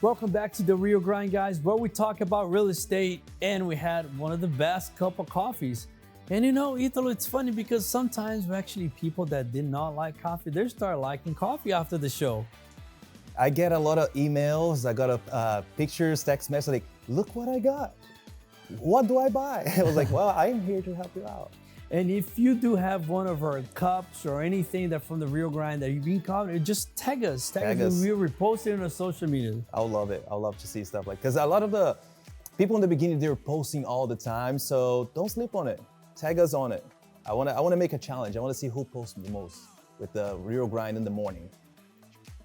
Welcome back to The Real Grind, guys, where we talk about real estate, and we had one of the best cup of coffees. And you know, Italo, it's funny because sometimes actually people that did not like coffee, they start liking coffee after the show. I get a lot of emails, I got pictures, text messages like, look what I got. What do I buy? I was like, well, I'm here to help you out. And if you do have one of our cups or anything that from The Real Grind that you've been covering, just tag us. Tag us. We'll repost it on our social media. I'll love it. I'll love to see stuff like, because a lot of the people in the beginning, they were posting all the time. So don't sleep on it. Tag us on it. I want to make a challenge. I want to see who posts the most with The Real Grind in the morning.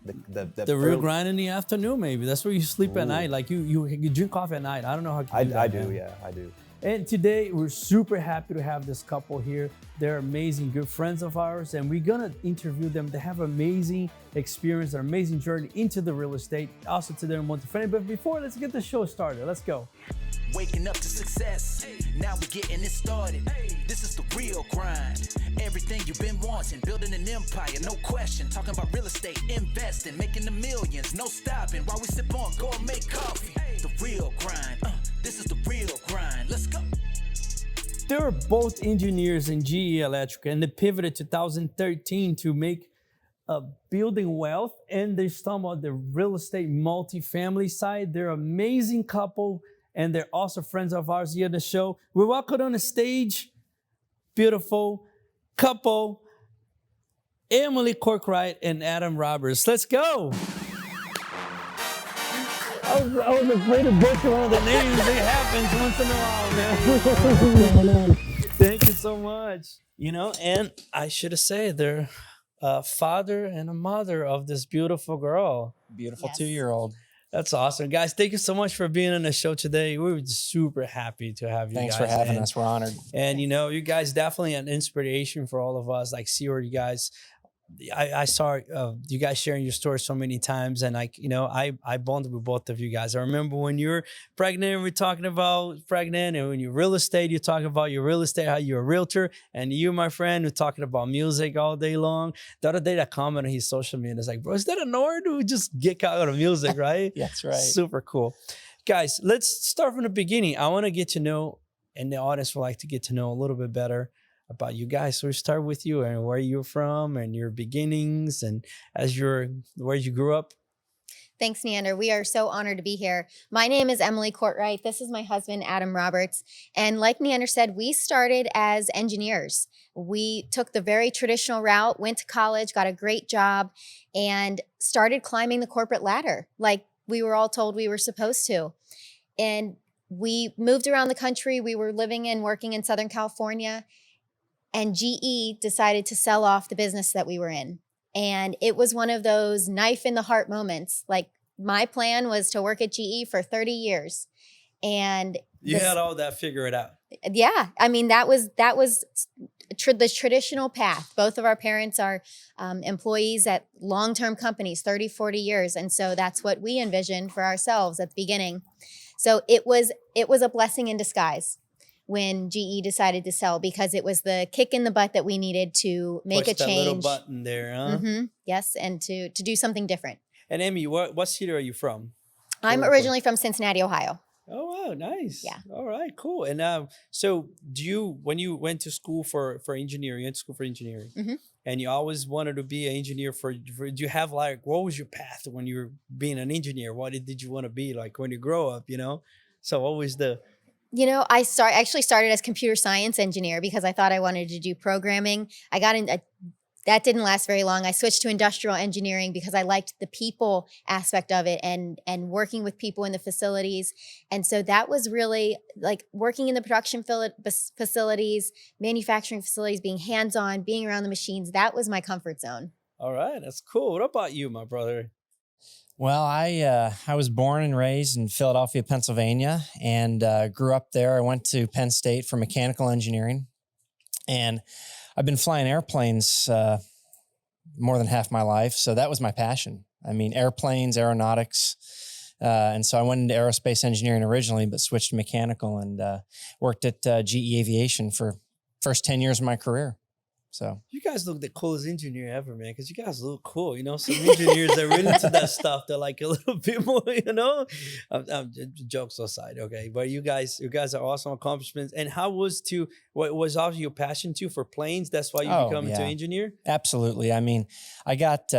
The Real Grind in the afternoon, maybe. That's where you sleep at night. Like you drink coffee at night. I don't know how you do that. I do, yeah, I do. And today, we're super happy to have this couple here. They're amazing, good friends of ours, and we're gonna interview them. They have amazing experience, an amazing journey into the real estate, also to their multifamily. But before, let's get the show started. Let's go. Waking up to success, now we're getting it started. This is the real grind. Everything you've been wanting, building an empire, no question. Talking about real estate, investing, making the millions, no stopping. While we sip on gourmet coffee, the real grind. This is the real grind. Let's go. They were both engineers in GE Electric, and they pivoted 2013 to make building wealth. And they're talking about the real estate multifamily side. They're an amazing couple, and they're also friends of ours here on the show. We welcome on the stage, beautiful couple, Emily Cortright and Adam Roberts. Let's go. I was afraid to butcher one of the names. It happens once in a while, man. Thank you so much. You know, and I should have said they're a father and a mother of this beautiful girl. Beautiful 2-year-old. That's awesome. Guys, thank you so much for being on the show today. We were just super happy to have you Thanks guys. for having us. We're honored. And, you know, you guys definitely an inspiration for all of us. Like, see where you guys... I saw you guys sharing your story so many times, and like, you know, I bonded with both of you guys. I remember when you were pregnant, we're talking about pregnant, and when you're real estate, you're talking about your real estate, how you're a realtor, and you, my friend, were talking about music all day long. The other day, that comment on his social media is like, bro, is that a Nord who just get out of music, right? Yeah, that's right. Super cool. Guys, let's start from the beginning. I want to get to know, and the audience would like to get to know a little bit better about you guys. So we start with you and where you're from and your beginnings and where you grew up. Thanks, Neander. We are so honored to be here. My name is Emily Cortright. This is my husband, Adam Roberts. And like Neander said, we started as engineers. We took the very traditional route, went to college, got a great job, and started climbing the corporate ladder like we were all told we were supposed to. And we moved around the country. We were living and working in Southern California. And GE decided to sell off the business that we were in. And it was one of those knife in the heart moments. Like, my plan was to work at GE for 30 years. And you had all that figured out. Yeah. I mean, that was the traditional path. Both of our parents are employees at long-term companies, 30, 40 years. And so that's what we envisioned for ourselves at the beginning. So it was a blessing in disguise when GE decided to sell, because it was the kick in the butt that we needed to make a change. That little button there, huh? Mm-hmm. Yes, and to do something different. And Amy, what city are you from? I'm originally from Cincinnati, Ohio. Oh, wow, nice. Yeah. All right, cool. And so when you went to school for engineering, Mm-hmm. and you always wanted to be an engineer do you have like, what was your path when you were being an engineer? What did you want to be like when you grow up, you know? So what was the... You know, I actually started as computer science engineer because I thought I wanted to do programming. I got in, that didn't last very long. I switched to industrial engineering because I liked the people aspect of it and working with people in the facilities. And so that was really like working in the production facilities, manufacturing facilities, being hands-on, being around the machines. That was my comfort zone. All right, that's cool. What about you, my brother? Well, I was born and raised in Philadelphia, Pennsylvania, and grew up there. I went to Penn State for mechanical engineering, and I've been flying airplanes more than half my life, so that was my passion. I mean, airplanes, aeronautics, and so I went into aerospace engineering originally, but switched to mechanical and worked at GE Aviation for first 10 years of my career. So You guys look the coolest engineer ever, man. Because you guys look cool. Some engineers that are really into that stuff. They're like a little bit more, jokes aside, okay. But you guys are awesome accomplishments. And how what was obviously your passion too for planes? That's why you become into engineer. Absolutely. I mean, I got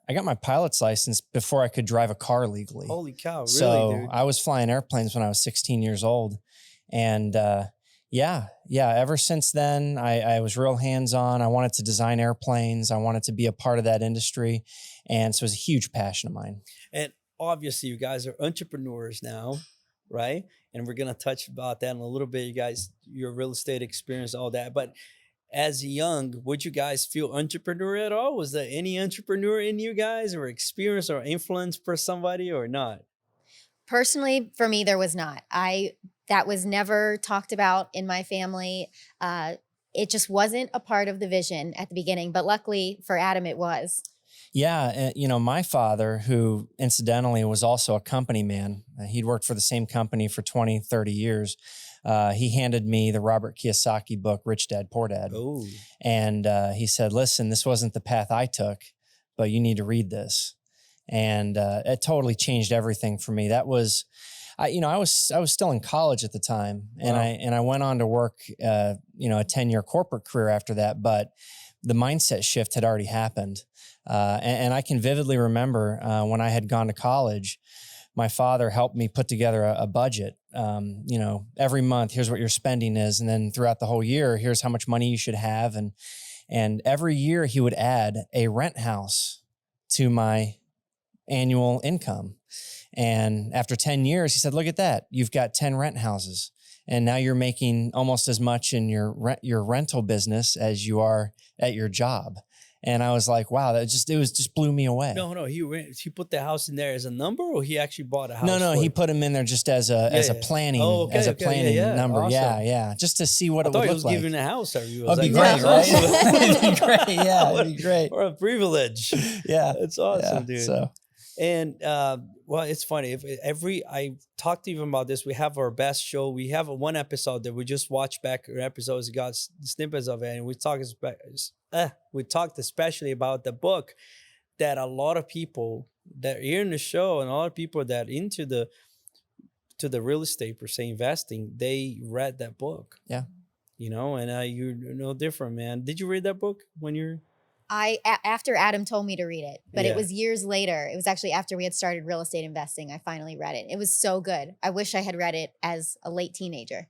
my pilot's license before I could drive a car legally. Holy cow! Really, so dude? I was flying airplanes when I was 16 years old, and yeah. Ever since then, I was real hands-on. I wanted to design airplanes. I wanted to be a part of that industry. And so it was a huge passion of mine. And obviously you guys are entrepreneurs now, right? And we're going to touch about that in a little bit. You guys, your real estate experience, all that. But as young, would you guys feel entrepreneur at all? Was there any entrepreneur in you guys or experience or influence for somebody or not? Personally, for me, there was not. That was never talked about in my family. It just wasn't a part of the vision at the beginning, but luckily for Adam, it was. Yeah. My father, who incidentally was also a company man, he'd worked for the same company for 20, 30 years. He handed me the Robert Kiyosaki book, Rich Dad, Poor Dad. Oh. And he said, listen, this wasn't the path I took, but you need to read this. And it totally changed everything for me. That was, I was still in college at the time, and Wow. I went on to work, a 10-year corporate career after that. But the mindset shift had already happened, and I can vividly remember when I had gone to college, my father helped me put together a budget. Every month, here's what your spending is, and then throughout the whole year, here's how much money you should have, and every year he would add a rent house to my annual income. And after 10 years, he said, look at that. You've got 10 rent houses. And now you're making almost as much in your rental business as you are at your job. And I was like, wow, it just blew me away. No. He put the house in there as a number, or he actually bought a house? No. He put them in there just as a planning, number. Awesome. Yeah. Just to see what I it thought would he look was like. giving a house to you. That'd be great, right? It'd be great. Yeah, it'd be great. Or a privilege. Yeah. It's awesome, dude. So. And it's funny. I talked to you about this. We have our best show. We have one episode that we just watched back. Our episodes got snippets of it, and we talked especially about the book that a lot of people that are here in the show and a lot of people that into the real estate per se investing, they read that book. Yeah, and you're no different, man. Did you read that book when you're? After Adam told me to read it, but Yeah. it was years later. It was actually after we had started real estate investing. I finally read it. It was so good. I wish I had read it as a late teenager.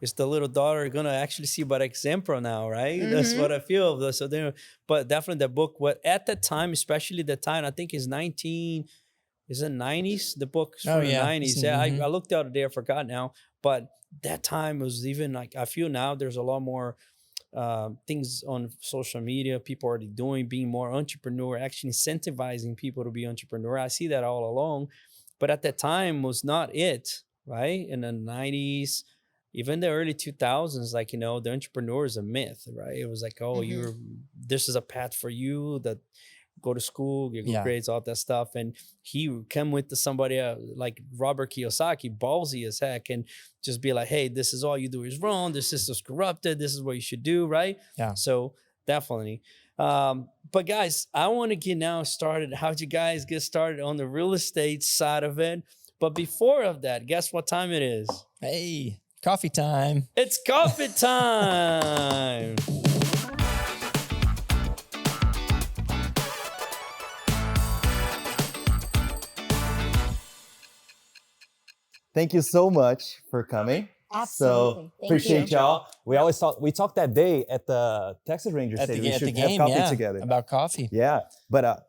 Is the little daughter gonna actually see by example now, right? That's what I feel. So there, but definitely the book. What at the time, especially the time, I think is 90s. The book's from the 90s. Yeah, I looked the other day. I forgot now, but that time was even like I feel now. There's a lot more things on social media, people already doing, being more entrepreneur, actually incentivizing people to be entrepreneur. I see that all along, but at that time was not it, right? In the 90s, even the early 2000s, like, the entrepreneur is a myth, right? It was like, oh, this is a path for you, that go to school, get good grades, all that stuff. And he would come with somebody like Robert Kiyosaki, ballsy as heck, and just be like, hey, this is all you do is wrong. This system's corrupted. This is what you should do, right? Yeah. So definitely. But guys, I want to get now started. How'd you guys get started on the real estate side of it? But before of that, guess what time it is? Hey, coffee time. It's coffee time. Thank you so much for coming. Absolutely. So Thank appreciate you. y'all. We talked that day at the Texas Rangers At Stadium. the We should game, have coffee together. about coffee. Yeah, but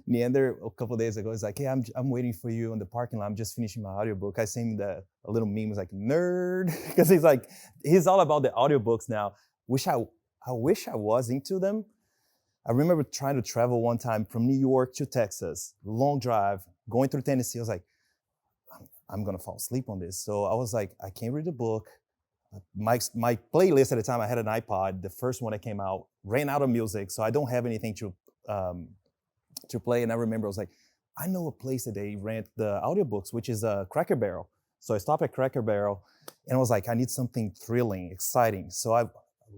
Neander a couple of days ago was like, hey, I'm waiting for you in the parking lot. I'm just finishing my audiobook. I sent him a little meme, was like, nerd, because he's all about the audiobooks now. I wish I was into them. I remember trying to travel one time from New York to Texas, long drive, going through Tennessee. I was like, I'm gonna fall asleep on this. So I was like, I can't read the book. My playlist at the time, I had an iPod. The first one that came out ran out of music, so I don't have anything to play. And I remember I was like, I know a place that they rent the audiobooks, which is Cracker Barrel. So I stopped at Cracker Barrel, and I was like, I need something thrilling, exciting. So I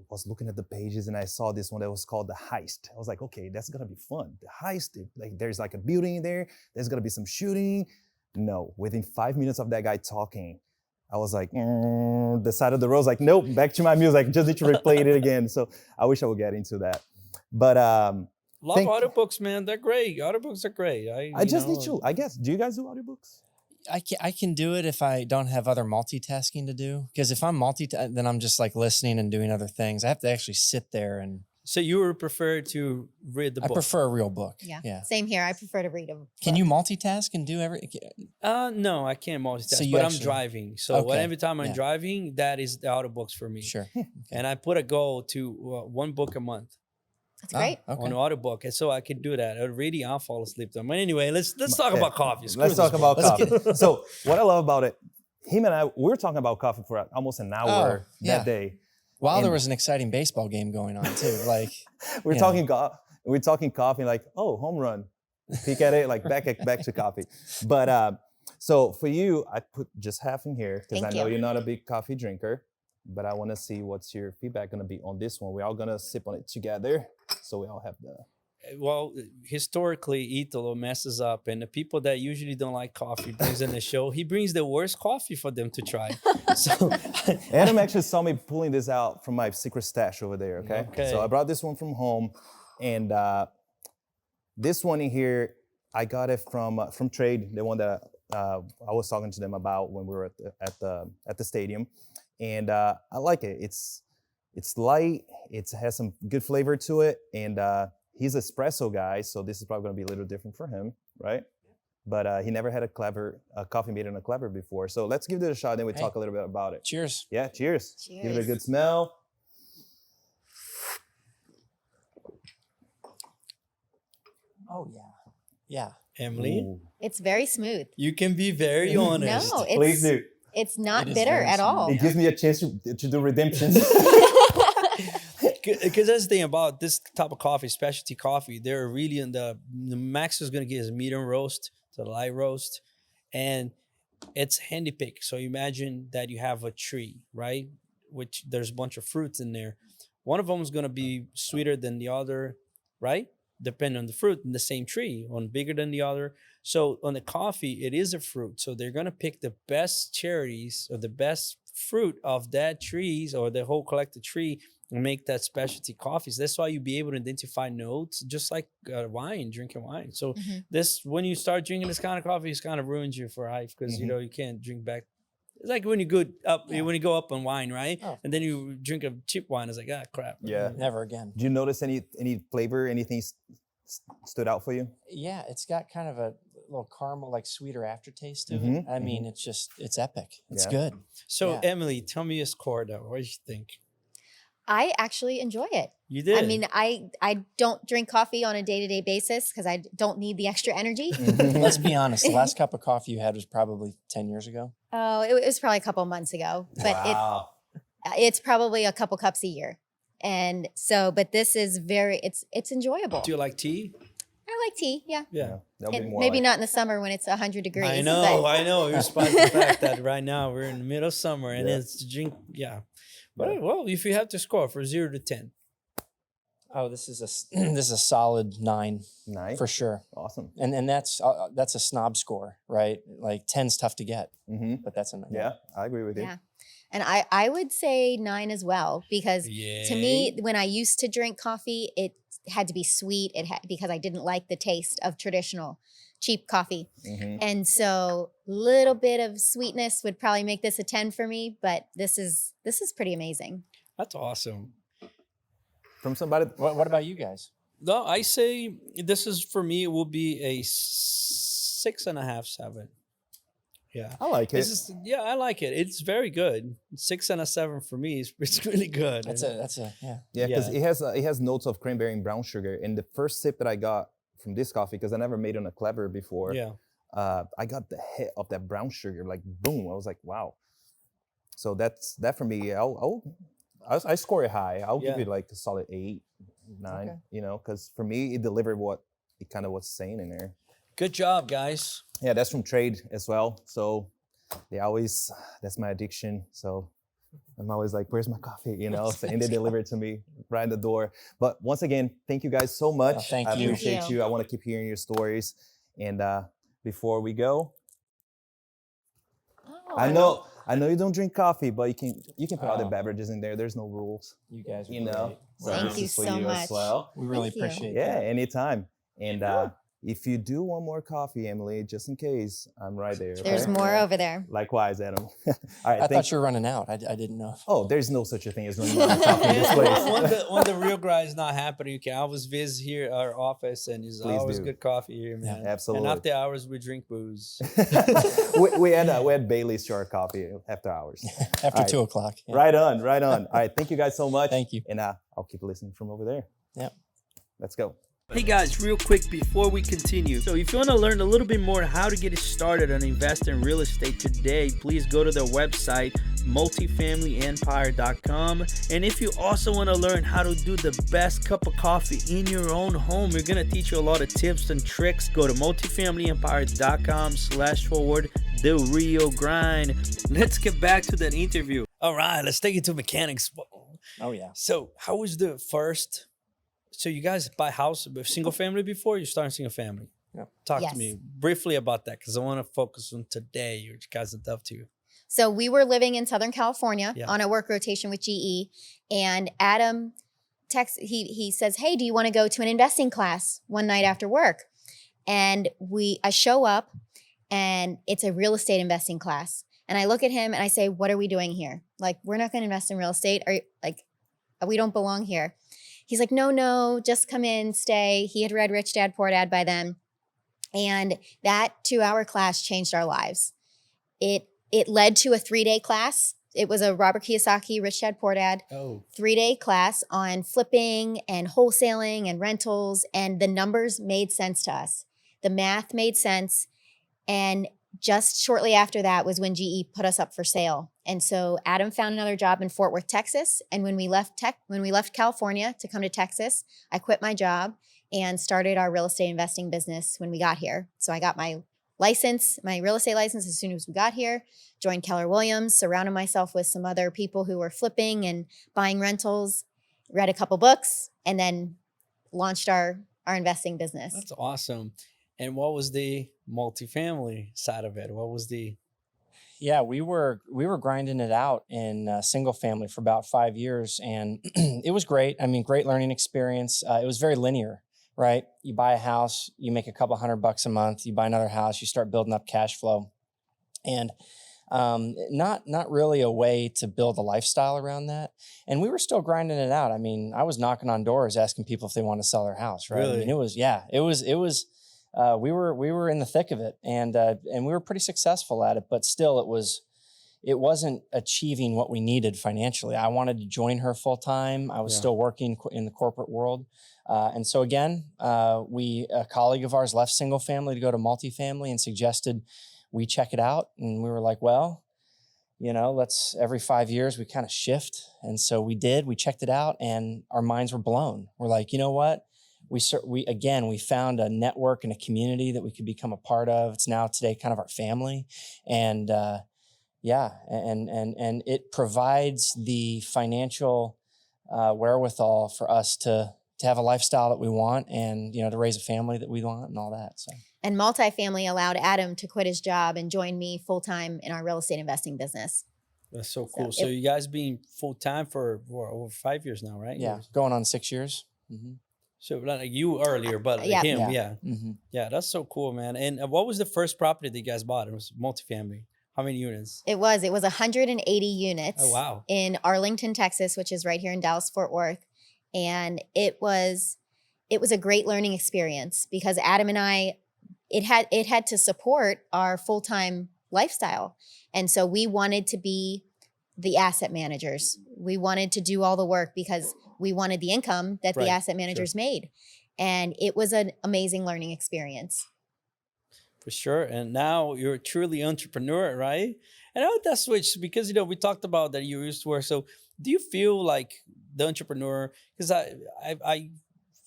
was looking at the pages and I saw this one that was called The Heist. I was like, okay, that's gonna be fun. The Heist, like there's like a building in there. There's gonna be some shooting. No, within 5 minutes of that guy talking, I was like, the side of the road was like, nope, back to my music. Just need to replay it again. So I wish I would get into that. But Love audiobooks, man. They're great. Audiobooks are great. I just need to, I guess, do you guys do audiobooks? I can do it if I don't have other multitasking to do. Because if I'm then I'm just like listening and doing other things. I have to actually sit there and. So you would prefer to read the book? I prefer a real book. Yeah. Same here. I prefer to read a book. Can you multitask and do every? No, I can't multitask. So but I'm driving. So Okay. every time I'm driving, that is the audiobooks for me. Sure. And I put a goal to one book a month. That's great. Okay. On audiobook, and so I can do that. Reading, I'll fall asleep. But anyway, let's talk about coffee. Let's talk about coffee. So what I love about it, him and I, we were talking about coffee for almost an hour that day. While there was an exciting baseball game going on too, like we're talking coffee, like, oh, home run. Peek at it, like back to coffee. But so for you, I put just half in here because I know you're not a big coffee drinker. But I want to see what's your feedback going to be on this one. We're all going to sip on it together. So we all have the... Well, historically, Italo messes up. And the people that usually don't like coffee brings in the show. He brings the worst coffee for them to try. So Adam actually saw me pulling this out from my secret stash over there, okay? So I brought this one from home. And this one in here, I got it from Trade, the one that I was talking to them about when we were at the stadium. And I like it. It's light. It has some good flavor to it. And he's an espresso guy, so this is probably going to be a little different for him, right? But he never had a coffee made in a clever before. So let's give it a shot, then we talk a little bit about it. Cheers. Yeah, cheers. Give it a good smell. Oh, yeah. Emily, Ooh. It's very smooth. you can be very honest. No, Please do. it's not It is bitter very at all. It gives me a chance to do redemption. Because that's the thing about this type of coffee, specialty coffee, they're really in the max is going to get is medium roast to light roast. And it's handy pick. So imagine that you have a tree, right? Which there's a bunch of fruits in there. One of them is going to be sweeter than the other, right? Depending on the fruit in the same tree, one bigger than the other. So on the coffee, it is a fruit. So they're going to pick the best cherries or the best fruit of that trees or the whole collected tree and make that specialty coffees. That's why you be able to identify notes, just like drinking wine. So this, when you start drinking this kind of coffee, it's kind of ruins you for life because you know you can't drink back. It's like when you when you go up on wine, right? Oh. And then you drink a cheap wine. It's like, crap. Yeah. Never again. Do you notice any flavor, anything stood out for you? Yeah, it's got kind of a little caramel, like sweeter aftertaste to it. I mean, it's epic. It's good. So Emily, tell me your score though. What do you think? I actually enjoy it. You did? I mean, I don't drink coffee on a day-to-day basis because I don't need the extra energy. Let's be honest. The last cup of coffee you had was probably 10 years ago. Oh, it was probably a couple months ago. But it's probably a couple cups a year. And so, but this is it's enjoyable. Do you like tea? I like tea, yeah. Yeah. Maybe not in the summer when it's 100 degrees. I know. Despite the fact that right now we're in the middle of summer and it's drink, But well, if you have to score for 0 to 10. Oh, this is a solid 9. 9 for sure. Awesome. And that's a snob score, right? Like 10's tough to get, but that's a 9. Yeah, I agree with you. Yeah. And I would say 9 as well because to me, when I used to drink coffee, it had to be sweet. Because I didn't like the taste of traditional cheap coffee. And so little bit of sweetness would probably make this a 10 for me, but this is pretty amazing. That's awesome. From somebody. What about you guys? No, I say this is for me, it will be a 6.5, 7. Yeah. I like it. I like it. It's very good. 6 and a 7 for me. It's really good. Yeah, because it has notes of cranberry and brown sugar. And the first sip that I got from this coffee, because I never made it on a clever before. Yeah. I got the hit of that brown sugar, like boom. I was like, wow. So that for me. I score it high. I'll give it like a solid 8, 9. Okay. You know, because for me it delivered what it kind of was saying in there. Good job, guys. Yeah, that's from Trade as well. So that's my addiction. So I'm always like, where's my coffee? You know, so, and they deliver it to me right in the door. But once again, thank you guys so much. thank I you. appreciate Thank you. you. I want to keep hearing your stories. And before we go, Oh, I know you don't drink coffee, but you can put other beverages in there. There's no rules. You guys are You know, great. so Thank this you is for so you much. as well. We really Thank you. appreciate Yeah, that. anytime. And if you do want more coffee, Emily, just in case, I'm right there. There's okay? more over there. Likewise, Adam. All right. I thought you were running out. I didn't know. Oh, there's no such a thing as running out of coffee in this place. when the real grind is not happening, you can always visit here our office, and there's Please always do. good coffee here, man. Absolutely. And after hours, we drink booze. we had Bailey's to our coffee after hours. After All right. 2 o'clock. Yeah. Right on, right on. All right, thank you guys so much. Thank you. And I'll keep listening from over there. Yep. Let's go. Hey guys, real quick before we continue. So if you want to learn a little bit more how to get started on investing in real estate today, please go to their website, multifamilyempire.com. And if you also want to learn how to do the best cup of coffee in your own home, we're going to teach you a lot of tips and tricks. Go to multifamilyempire.com/the real grind. Let's get back to that interview. All right, let's take it to mechanics. Oh, yeah. So how was the first... So you guys buy house single family before you starting single family? Yeah. Talk Yes. to me briefly about that because I want to focus on today, which you guys would love to. So we were living in Southern California Yeah. on a work rotation with GE, and Adam he says, "Hey, do you want to go to an investing class one night after work?" And I show up, and it's a real estate investing class. And I look at him and I say, "What are we doing here? Like, we're not going to invest in real estate. We don't belong here." He's like, no, just come in, stay. He had read Rich Dad, Poor Dad by then. And that 2-hour class changed our lives. It led to a 3-day class. It was a Robert Kiyosaki, Rich Dad, Poor Dad, Oh, 3-day class on flipping and wholesaling and rentals. And the numbers made sense to us. The math made sense. And just shortly after that was when GE put us up for sale. And so Adam found another job in Fort Worth, Texas. And when we left California to come to Texas, I quit my job and started our real estate investing business when we got here. So I got my real estate license as soon as we got here, joined Keller Williams, surrounded myself with some other people who were flipping and buying rentals, read a couple books, and then launched our investing business. that's awesome. And what was the multifamily side of it? What was the... Yeah, we were grinding it out in single family for about 5 years, and it was great. I mean, great learning experience. It was very linear, right? You buy a house, you make a couple $100 a month. You buy another house, you start building up cash flow, and not really a way to build a lifestyle around that. And we were still grinding it out. I mean, I was knocking on doors asking people if they want to sell their house, right? Really? I mean, it was. We were in the thick of it, and we were pretty successful at it. But still, it wasn't achieving what we needed financially. I wanted to join her full time. I was still working in the corporate world, and so again, a colleague of ours left single family to go to multifamily and suggested we check it out. And we were like, well, let's every 5 years we kind of shift. And so we did. We checked it out, and our minds were blown. We're like, you know what? We found a network and a community that we could become a part of. It's now today kind of our family, and and it provides the financial wherewithal for us to have a lifestyle that we want, and to raise a family that we want, and all that. So. And multifamily allowed Adam to quit his job and join me full time in our real estate investing business. That's so cool. So you guys being full time for over 5 years now, right? Yeah, going on 6 years. Mm-hmm. So not like you earlier, but Yeah. him, yeah. Mm-hmm. Yeah, that's so cool, man. And what was the first property that you guys bought? It was multifamily. How many units? It was 180 units. Oh, wow. In Arlington, Texas, which is right here in Dallas, Fort Worth. And it was a great learning experience because Adam and I, it had to support our full-time lifestyle. And so we wanted to be the asset managers. We wanted to do all the work because we wanted the income that Right, the asset managers made. And it was an amazing learning experience. For sure. And now you're truly entrepreneur, right? And how did that switch? Because, we talked about that you used to work. So do you feel like the entrepreneur, because I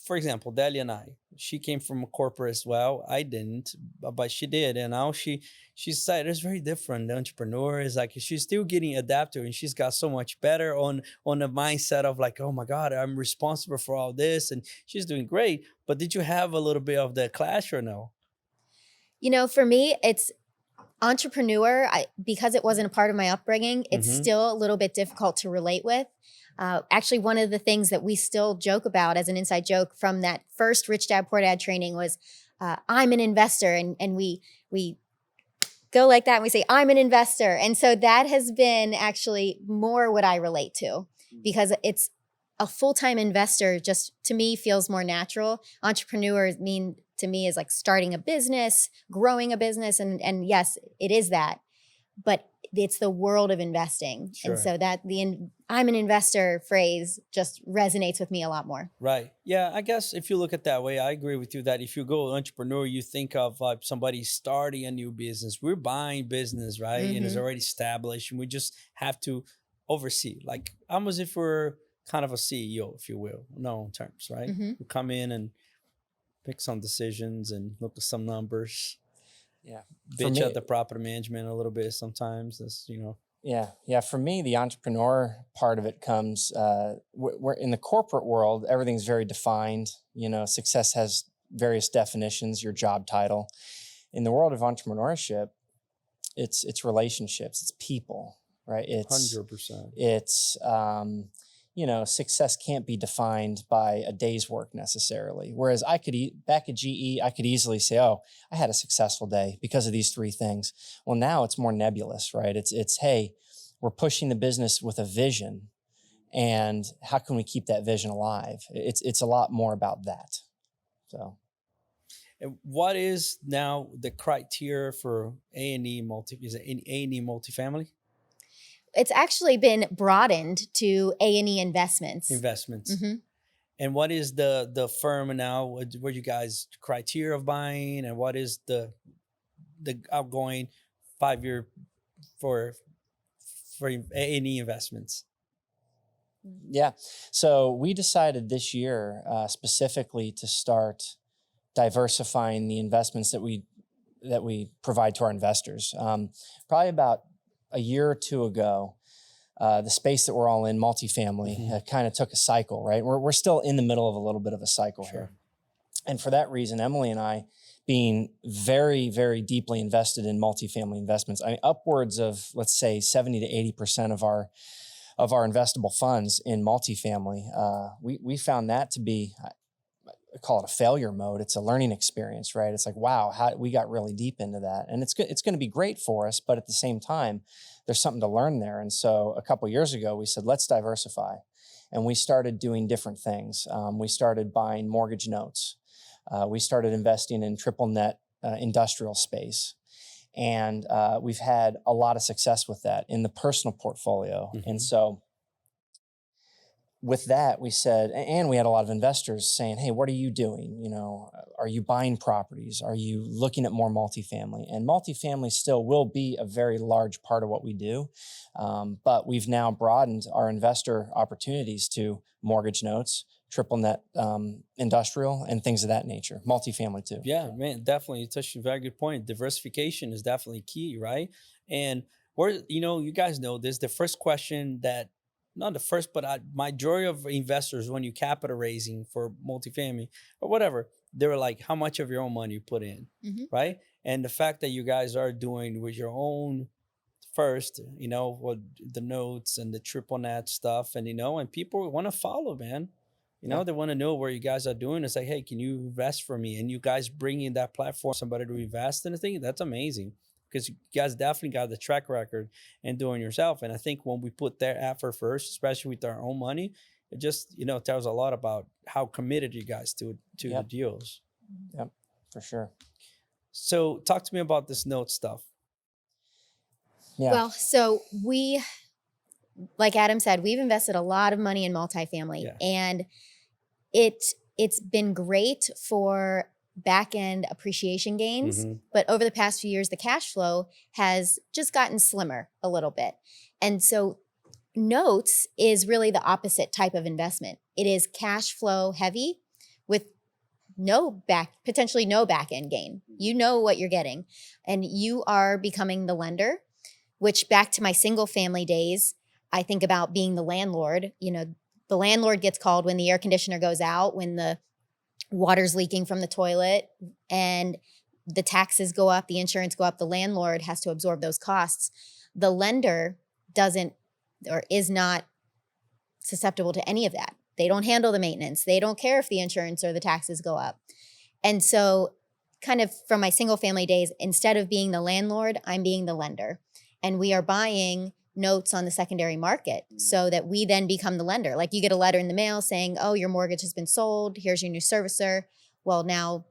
for example, Delia and she came from a corporate as well. I didn't, but she did. And now she decided it's very different. The entrepreneur is like, she's still getting adapted, and she's got so much better on the mindset of like, oh my God, I'm responsible for all this. And she's doing great. But did you have a little bit of the clash or no? For me, it's entrepreneur. Because it wasn't a part of my upbringing, it's Mhm. still a little bit difficult to relate with. Actually, one of the things that we still joke about as an inside joke from that first Rich Dad Poor Dad training was, I'm an investor, and we go like that and we say, I'm an investor. And so that has been actually more what I relate to, because it's a full-time investor just to me feels more natural. Entrepreneurs mean to me is like starting a business, growing a business. And yes, it is that, but it's the world of investing. Sure. And so that I'm an investor phrase just resonates with me a lot more. Right. Yeah, I guess if you look at that way, I agree with you that if you go entrepreneur, you think of like somebody starting a new business. We're buying business, right? And it's Mhm. already established, and we just have to oversee. Like almost if we're kind of a CEO, if you will, in our own terms, right? Mhm. We come in and pick some decisions and look at some numbers, Yeah. For bitch me, at the property management a little bit sometimes. That's, yeah. For me, the entrepreneur part of it comes. We're in the corporate world. Everything's very defined. Success has various definitions. Your job title. In the world of entrepreneurship, it's relationships. It's people, right? 100%. It's success can't be defined by a day's work necessarily. Whereas back at GE, I could easily say, oh, I had a successful day because of these three things. Well, now it's more nebulous, right? It's hey, we're pushing the business with a vision, and how can we keep that vision alive? It's a lot more about that. So And what is now the criteria for A&E is it A&E multifamily It's actually been broadened to A&E investments. investments? Mhm. And what is the firm now? What you guys criteria of buying, and what is the outgoing 5-year for A&E investments? yeah, so we decided this year specifically to start diversifying the investments that we provide to our investors. Probably about a year or two ago, the space that we're all in, multifamily, kind of took a cycle, right? We're still in the middle of a little bit of a cycle here. And for that reason, Emily and I, being very, very deeply invested in multifamily investments, upwards of, let's say, 70 to 80% of our investable funds in multifamily, we found that to be, I call it a failure mode. It's a learning experience, right? It's like, wow, how we got really deep into that, and it's good. It's going to be great for us, but at the same time, there's something to learn there. And so, a couple of years ago, we said, let's diversify, and we started doing different things. We started buying mortgage notes. We started investing in triple net industrial space, and we've had a lot of success with that in the personal portfolio. And so, with that, we said, and we had a lot of investors saying, hey, what are you doing? Are you buying properties? Are you looking at more multifamily? And multifamily still will be a very large part of what we do. But we've now broadened our investor opportunities to mortgage notes, triple net industrial, and things of that nature. Multifamily too. Yeah, man, definitely. You touched a very good point. Diversification is definitely key, right? And you guys know this. The first question that, not the first, but majority of investors, when you capital raising for multifamily or whatever, they were like, how much of your own money you put in, Mhm. right? And the fact that you guys are doing with your own first, what the notes and the triple net stuff, and and people want to follow, man. They want to know where you guys are doing. It's like, hey, can you invest for me? And you guys bringing that platform, somebody to invest in a thing, that's amazing. Because you guys definitely got the track record and doing yourself. And I think when we put their effort first, especially with our own money, it just, tells a lot about how committed you guys to the deals. Yep, for sure. So talk to me about this note stuff. Yeah. Well, so like Adam said, we've invested a lot of money in multifamily, and it's been great for back end appreciation gains. But over the past few years, the cash flow has just gotten slimmer a little bit. And so notes is really the opposite type of investment. It is cash flow heavy, with potentially no back end gain. You know what you're getting, and you are becoming the lender, which back to my single family days, I think about being the landlord. The landlord gets called when the air conditioner goes out, when the water's leaking from the toilet, and the taxes go up, the insurance go up. The landlord has to absorb those costs. The lender doesn't or is not susceptible to any of that. They don't handle the maintenance. They don't care if the insurance or the taxes go up. And so kind of from my single family days, instead of being the landlord, I'm being the lender. And we are buying notes on the secondary market so that we then become the lender. Like you get a letter in the mail saying, oh, your mortgage has been sold. Here's your new servicer. Well, now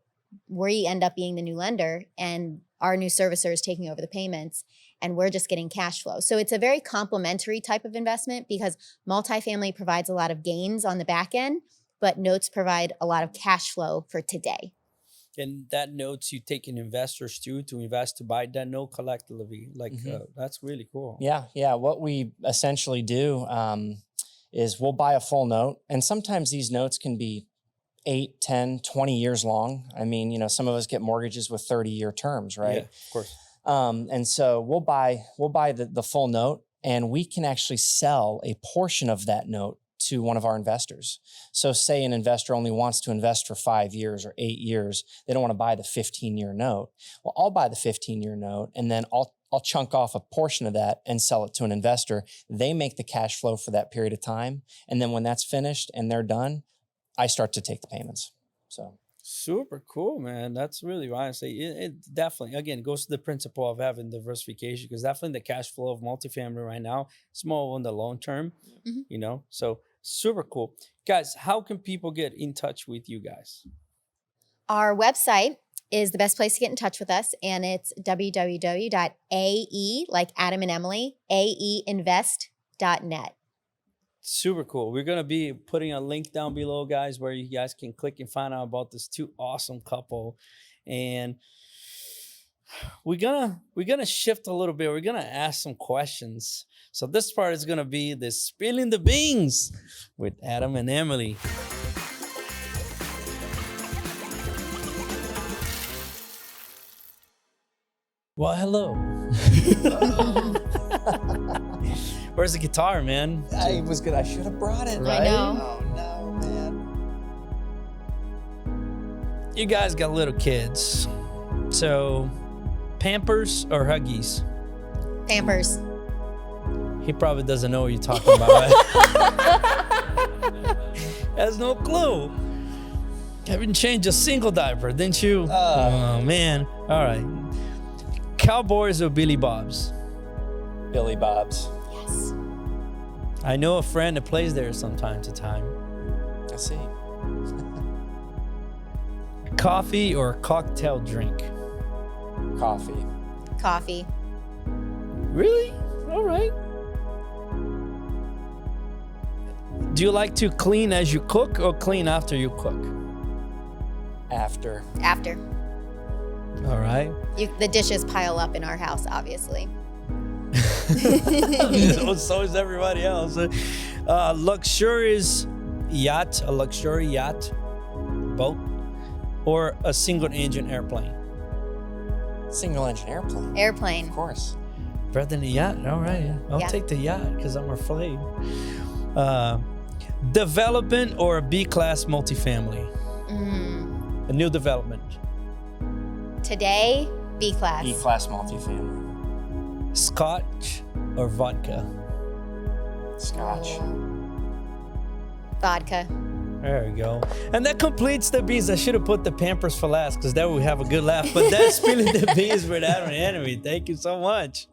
we end up being the new lender and our new servicer is taking over the payments and we're just getting cash flow. So it's a very complementary type of investment because multifamily provides a lot of gains on the back end, but notes provide a lot of cash flow for today. And that notes you taking investors to invest to buy that note collectively. Like that's really cool. Yeah. What we essentially do is we'll buy a full note. And sometimes these notes can be 8, 10, 20 years long. I mean, some of us get mortgages with 30-year terms, right? Yeah, of course. And so we'll buy the full note, and we can actually sell a portion of that note to one of our investors. So say an investor only wants to invest for 5 years or 8 years. They don't want to buy the 15-year note. Well, I'll buy the 15-year note, and then I'll chunk off a portion of that and sell it to an investor. They make the cash flow for that period of time. And then when that's finished and they're done, I start to take the payments. So super cool, man. That's really why I say it definitely, again, goes to the principle of having diversification, because definitely the cash flow of multifamily right now is more on the long term, so super cool. Guys, how can people get in touch with you guys? Our website is the best place to get in touch with us, and it's www.ae, like Adam and Emily, aeinvest.net. Super cool. We're going to be putting a link down below, guys, where you guys can click and find out about this two awesome couple. And we're gonna shift a little bit. We're going to ask some questions. So this part is going to be the spilling the beans with Adam and Emily. Well, hello. Where's the guitar, man? I should have brought it. Right? I know. Oh, no, man. You guys got little kids. So, Pampers or Huggies? Pampers. He probably doesn't know what you're talking about, right? Has no clue. Haven't changed a single diaper, didn't you? Oh, man. All right. Cowboys or Billy Bob's? Billy Bob's. Yes. I know a friend that plays there from time to time. I see. Coffee or cocktail drink? Coffee. Coffee. Really? All right. Do you like to clean as you cook or clean after you cook? After. After. All right. The dishes pile up in our house, obviously. So is everybody else. Luxurious yacht, a luxury yacht, boat, or a single engine airplane? Single engine airplane. Airplane. Of course. Better than a yacht? All right. I'll Yeah. take the yacht because I'm afraid. Development or a B-class multifamily? A new development. Today, B-class. E-class multifamily. Scotch or vodka? Scotch. Vodka. There we go. And that completes the beans. I should have put the Pampers for last because that would have a good laugh. But that's spilling the beans with Adam and Enemy. Thank you so much.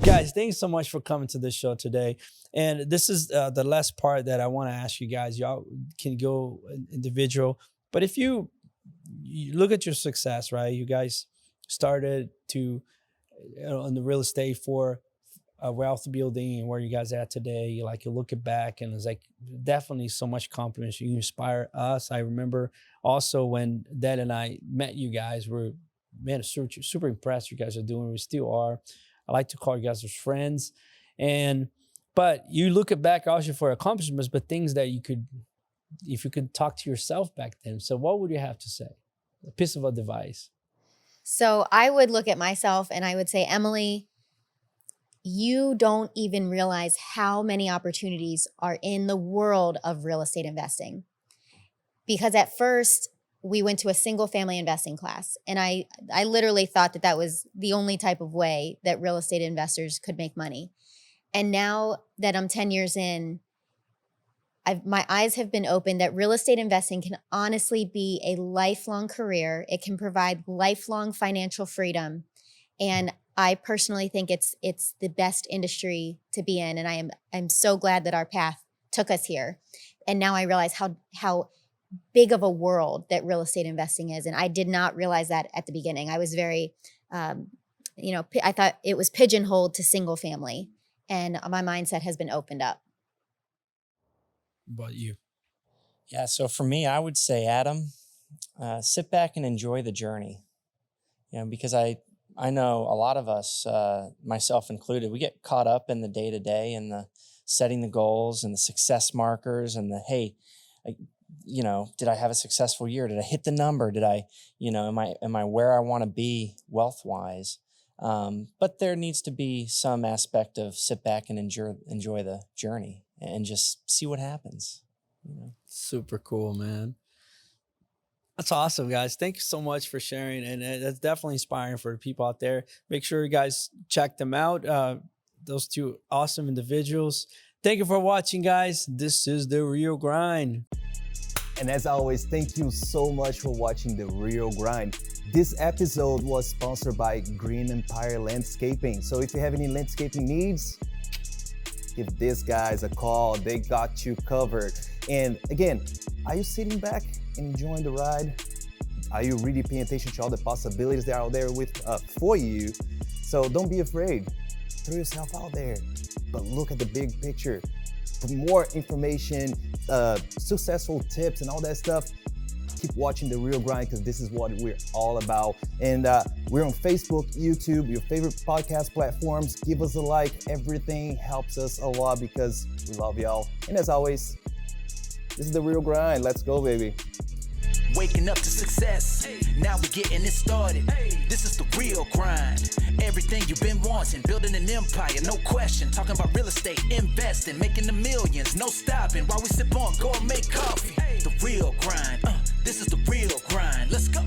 Guys, thanks so much for coming to this show today. And this is the last part that I want to ask you guys. Y'all can go individual. But if you look at your success, right? You guys started to in the real estate for a wealth building and where you guys are at today. You look it back and it's like definitely so much compliments. You inspire us. I remember also when Dad and I met you guys, we're super impressed you guys are doing. We still are. I like to call you guys as friends. And But you look at back also for accomplishments, but things that you could, if you could talk to yourself back then. So what would you have to say? A piece of advice. So I would look at myself and I would say, Emily, you don't even realize how many opportunities are in the world of real estate investing. Because at first we went to a single family investing class, and I literally thought that was the only type of way that real estate investors could make money. And now that I'm 10 years in, my eyes have been opened that real estate investing can honestly be a lifelong career. It can provide lifelong financial freedom. And I personally think it's the best industry to be in. And I'm so glad that our path took us here. And now I realize how big of a world that real estate investing is. And I did not realize that at the beginning. I was very, I thought it was pigeonholed to single family. And my mindset has been opened up. What about you? Yeah, so for me, I would say, Adam, sit back and enjoy the journey. Because I know a lot of us, myself included, we get caught up in the day-to-day and the setting the goals and the success markers and did I have a successful year? Did I hit the number? Did I, am I where I want to be wealth-wise? But there needs to be some aspect of sit back and enjoy the journey and just see what happens. Super cool, man. That's awesome, guys. Thank you so much for sharing. And that's definitely inspiring for the people out there. Make sure you guys check them out. Those two awesome individuals. Thank you for watching, guys. This is The Real Grind. And as always, thank you so much for watching The Real Grind. This episode was sponsored by Green Empire Landscaping. So if you have any landscaping needs, give these guys a call. They got you covered. And again, are you sitting back and enjoying the ride? Are you really paying attention to all the possibilities that are out there for you? So don't be afraid. Throw yourself out there, but look at the big picture. For more information, successful tips and all that stuff, keep watching The Real Grind, because this is what we're all about. And we're on Facebook, YouTube, your favorite podcast platforms. Give us a like. Everything helps us a lot because we love y'all. And as always, this is The Real Grind. Let's go, baby. Waking up to success, now we're getting it started. This is the real grind. Everything you've been wanting, building an empire, no question. Talking about real estate, investing, making the millions, no stopping while we sip on gourmet coffee. The real grind, this is the real grind. Let's go.